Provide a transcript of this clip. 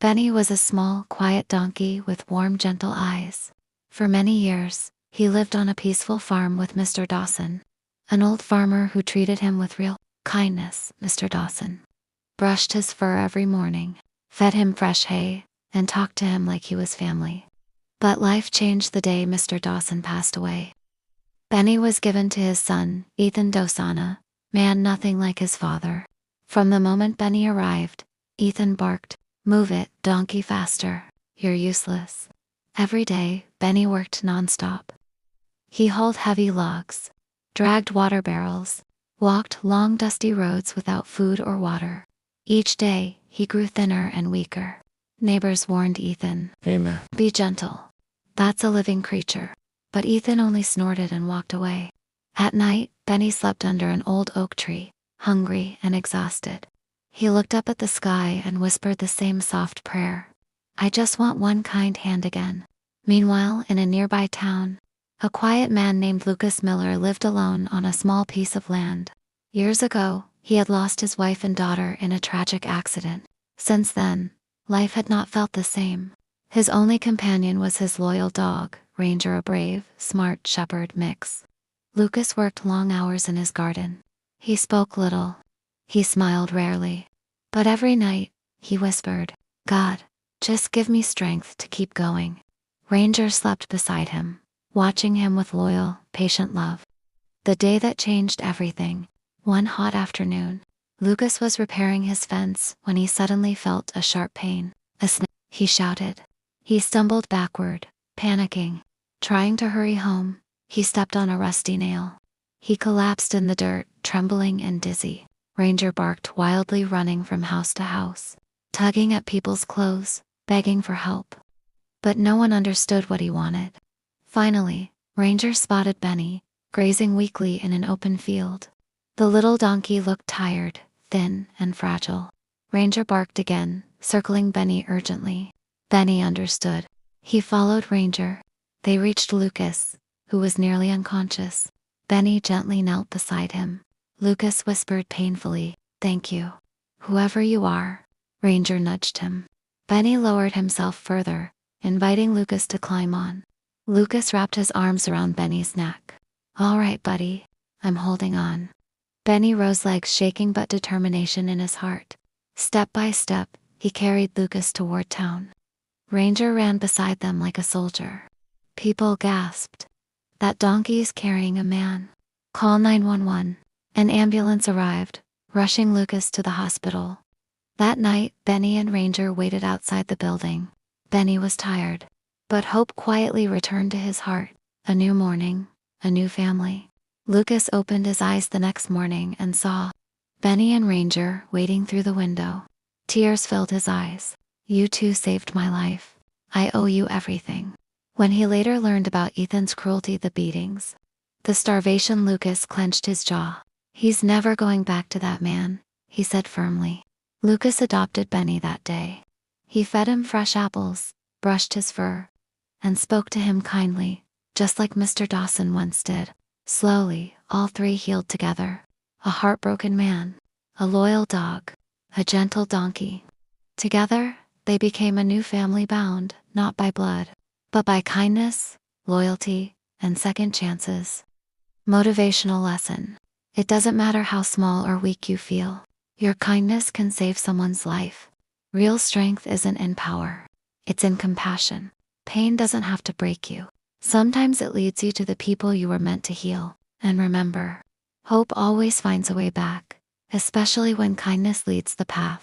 Benny was a small, quiet donkey with warm, gentle eyes. For many years, he lived on a peaceful farm with Mr. Dawson, an old farmer who treated him with real kindness. Mr. Dawson brushed his fur every morning, fed him fresh hay, and talked to him like he was family. But life changed the day Mr. Dawson passed away. Benny was given to his son, Ethan Dosana, man nothing like his father. From the moment Benny arrived, Ethan barked, "Move it, donkey, faster. You're useless." Every day, Benny worked nonstop. He hauled heavy logs, dragged water barrels, walked long dusty roads without food or water. Each day, he grew thinner and weaker. Neighbors warned Ethan, Amen. "Be gentle. That's a living creature." But Ethan only snorted and walked away. At night, Benny slept under an old oak tree, hungry and exhausted. He looked up at the sky and whispered the same soft prayer, "I just want one kind hand again." Meanwhile, in a nearby town, a quiet man named Lucas Miller lived alone on a small piece of land. Years ago, he had lost his wife and daughter in a tragic accident. Since then, life had not felt the same. His only companion was his loyal dog, Ranger, a brave, smart shepherd mix. Lucas worked long hours in his garden. He spoke little. He smiled rarely. But every night, he whispered, "God, just give me strength to keep going." Ranger slept beside him, watching him with loyal, patient love. The day that changed everything. One hot afternoon, Lucas was repairing his fence when he suddenly felt a sharp pain. "A snake!" he shouted. He stumbled backward, panicking. Trying to hurry home, he stepped on a rusty nail. He collapsed in the dirt, trembling and dizzy. Ranger barked wildly, running from house to house, tugging at people's clothes, begging for help. But no one understood what he wanted. Finally, Ranger spotted Benny, grazing weakly in an open field. The little donkey looked tired, thin, and fragile. Ranger barked again, circling Benny urgently. Benny understood. He followed Ranger. They reached Lucas, who was nearly unconscious. Benny gently knelt beside him. Lucas whispered painfully, "Thank you. Whoever you are." Ranger nudged him. Benny lowered himself further, inviting Lucas to climb on. Lucas wrapped his arms around Benny's neck. "All right, buddy. I'm holding on." Benny rose, legs shaking but determination in his heart. Step by step, he carried Lucas toward town. Ranger ran beside them like a soldier. People gasped. "That donkey's carrying a man. Call 911. An ambulance arrived, rushing Lucas to the hospital. That night, Benny and Ranger waited outside the building. Benny was tired, but hope quietly returned to his heart. A new morning, a new family. Lucas opened his eyes the next morning and saw Benny and Ranger waiting through the window. Tears filled his eyes. "You two saved my life. I owe you everything." When he later learned about Ethan's cruelty, the beatings, the starvation, Lucas clenched his jaw. "He's never going back to that man," he said firmly. Lucas adopted Benny that day. He fed him fresh apples, brushed his fur, and spoke to him kindly, just like Mr. Dawson once did. Slowly, all three healed together. A heartbroken man, a loyal dog, a gentle donkey. Together, they became a new family bound, not by blood, but by kindness, loyalty, and second chances. Motivational lesson. It doesn't matter how small or weak you feel. Your kindness can save someone's life. Real strength isn't in power. It's in compassion. Pain doesn't have to break you. Sometimes it leads you to the people you were meant to heal. And remember, hope always finds a way back, especially when kindness leads the path.